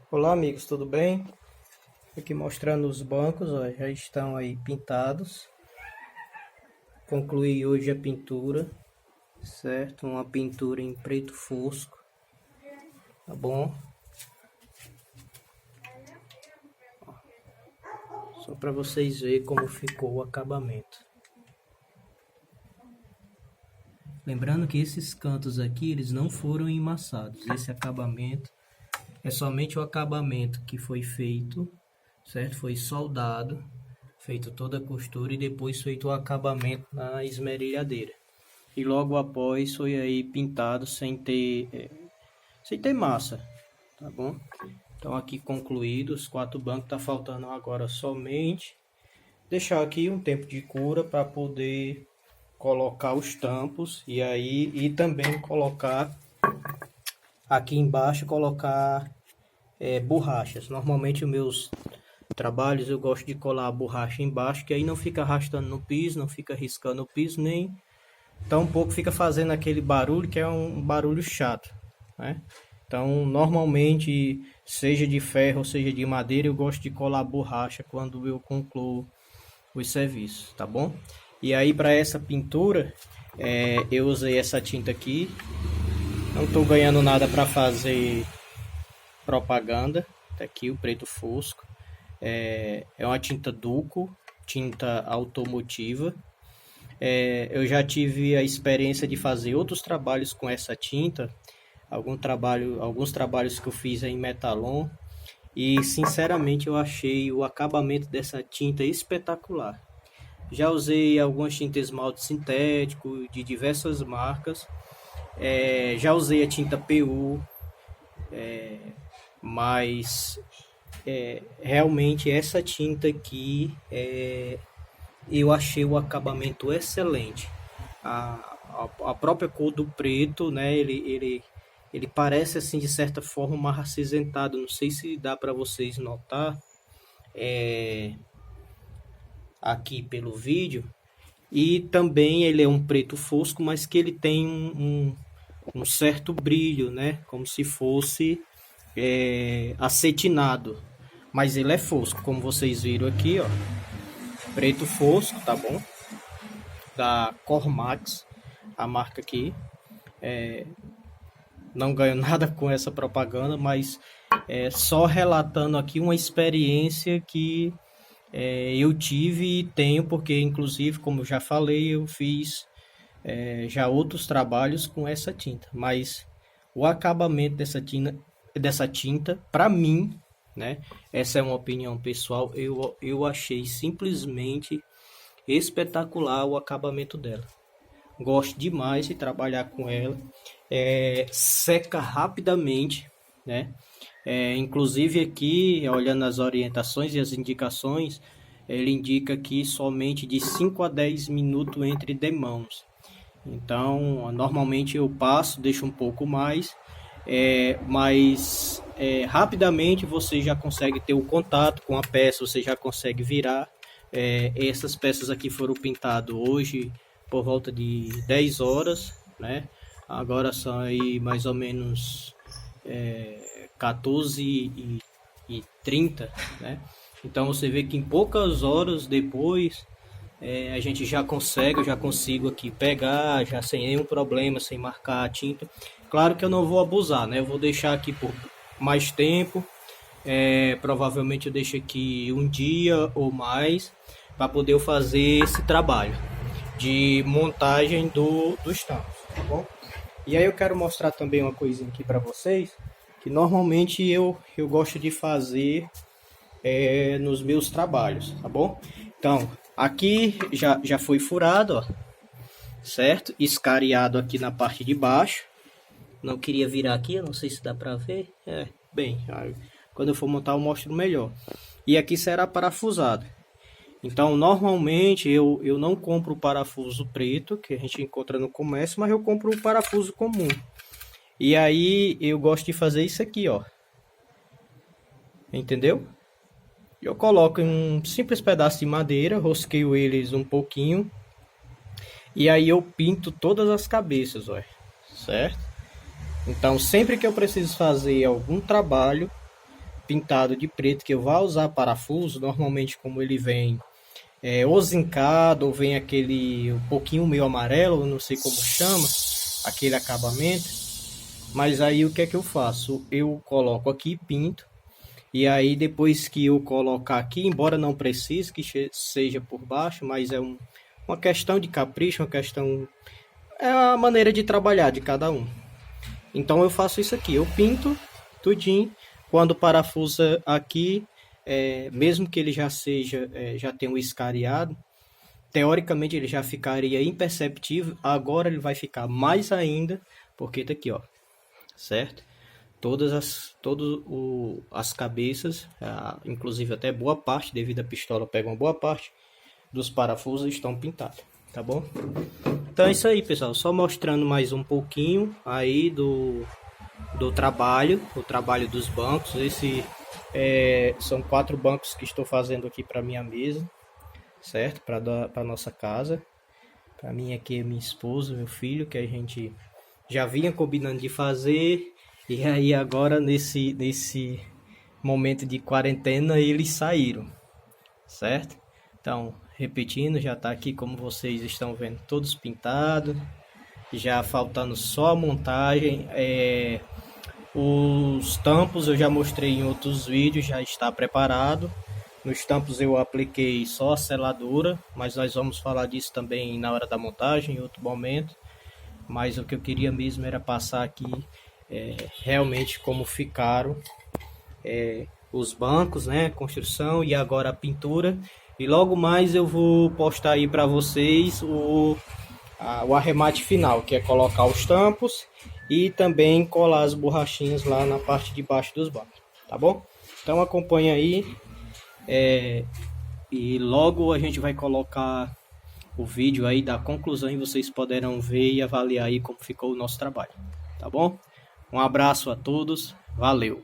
Olá amigos, tudo bem? Aqui mostrando os bancos, ó, já estão aí pintados. Concluí hoje a pintura, certo? Uma pintura em preto fosco, tá bom? Só para vocês verem como ficou o acabamento. Lembrando que esses cantos aqui, eles não foram emassados. Esse acabamento é somente o acabamento que foi feito, certo? Foi soldado, feito toda a costura e depois feito o acabamento na esmerilhadeira. E logo após foi aí pintado sem ter massa, tá bom? Então aqui concluído os 4 bancos, tá faltando agora somente deixar aqui um tempo de cura para poder colocar os tampos e também colocar aqui embaixo colocar borrachas. Normalmente os meus trabalhos eu gosto de colar a borracha embaixo, que aí não fica arrastando no piso, não fica riscando o piso, nem tampouco fica fazendo aquele barulho que é um barulho chato, né? Então normalmente, seja de ferro ou seja de madeira, eu gosto de colar borracha quando eu concluo os serviços, tá bom? E aí para essa pintura eu usei essa tinta aqui. Não estou ganhando nada para fazer propaganda. Tá aqui o preto fosco. É uma tinta Duco, tinta automotiva. Eu já tive a experiência de fazer outros trabalhos com essa tinta. Alguns trabalhos que eu fiz em Metalon. E sinceramente eu achei o acabamento dessa tinta espetacular. Já usei algumas tintas esmalte sintético de diversas marcas. Já usei a tinta PU, mas realmente essa tinta aqui eu achei o acabamento excelente. A própria cor do preto, né? Ele parece assim de certa forma mais acinzentado. Não sei se dá para vocês notar aqui pelo vídeo. E também ele é um preto fosco, mas que ele tem um certo brilho, né? Como se fosse acetinado. Mas ele é fosco, como vocês viram aqui, ó. Preto fosco, tá bom? Da Cormax, a marca aqui. Não ganho nada com essa propaganda, mas só relatando aqui uma experiência que eu tive e tenho, porque inclusive, como eu já falei, eu fiz já outros trabalhos com essa tinta, mas o acabamento dessa tinta para mim, né, essa é uma opinião pessoal, eu achei simplesmente espetacular o acabamento dela. Gosto demais de trabalhar com ela. Seca rapidamente, né? Inclusive aqui, olhando as orientações e as indicações, ele indica aqui somente de 5 a 10 minutos entre demãos. Então, normalmente eu passo, deixo um pouco mais, mas rapidamente você já consegue ter o contato com a peça, você já consegue virar. Essas peças aqui foram pintadas hoje por volta de 10 horas, né? Agora são aí mais ou menos 14h30, né? Então você vê que em poucas horas depois a gente eu já consigo aqui pegar, já sem nenhum problema, sem marcar a tinta. Claro que eu não vou abusar, né? Eu vou deixar aqui por mais tempo. Provavelmente eu deixo aqui um dia ou mais para poder fazer esse trabalho de montagem dos tampos, tá bom? E aí eu quero mostrar também uma coisinha aqui para vocês, que normalmente eu gosto de fazer nos meus trabalhos, tá bom? Então, aqui já foi furado, ó, certo? Escariado aqui na parte de baixo. Não queria virar aqui, eu não sei se dá para ver. Bem, quando eu for montar eu mostro melhor. E aqui será parafusado. Então, normalmente eu não compro o parafuso preto, que a gente encontra no comércio, mas eu compro o parafuso comum. E aí eu gosto de fazer isso aqui, ó. Entendeu? Eu coloco em um simples pedaço de madeira, rosqueio eles um pouquinho. E aí eu pinto todas as cabeças, ó. Certo? Então, sempre que eu preciso fazer algum trabalho, pintado de preto, que eu vá usar parafuso, normalmente como ele vem ou zincado, ou vem aquele um pouquinho meio amarelo, eu não sei como chama, aquele acabamento. Mas aí o que é que eu faço? Eu coloco aqui, pinto, e aí depois que eu colocar aqui, embora não precise que seja por baixo, mas é uma questão de capricho, uma questão... É a maneira de trabalhar de cada um. Então eu faço isso aqui, eu pinto tudinho, quando parafusa aqui, mesmo que ele já seja, já tenha um escariado, teoricamente ele já ficaria imperceptível, agora ele vai ficar mais ainda, porque tá aqui, ó, certo? Todas as cabeças, inclusive até boa parte, devido à pistola pega uma boa parte dos parafusos estão pintados, tá bom? Então é isso aí, pessoal, só mostrando mais um pouquinho aí do trabalho, o trabalho dos bancos. Esse são 4 bancos que estou fazendo aqui para minha mesa, certo? Para nossa casa, para mim aqui é minha esposa, meu filho, que a gente já vinha combinando de fazer, e aí agora nesse momento de quarentena eles saíram, certo? Então, repetindo, já está aqui como vocês estão vendo, todos pintados, já faltando só a montagem. Os tampos eu já mostrei em outros vídeos, já está preparado. Nos tampos eu apliquei só a seladura, mas nós vamos falar disso também na hora da montagem, em outro momento. Mas o que eu queria mesmo era passar aqui realmente como ficaram os bancos, né, construção, e agora a pintura. E logo mais eu vou postar aí para vocês o arremate final, que é colocar os tampos e também colar as borrachinhas lá na parte de baixo dos bancos, tá bom? Então acompanha aí, e logo a gente vai colocar o vídeo aí da conclusão e vocês poderão ver e avaliar aí como ficou o nosso trabalho, tá bom? Um abraço a todos, valeu!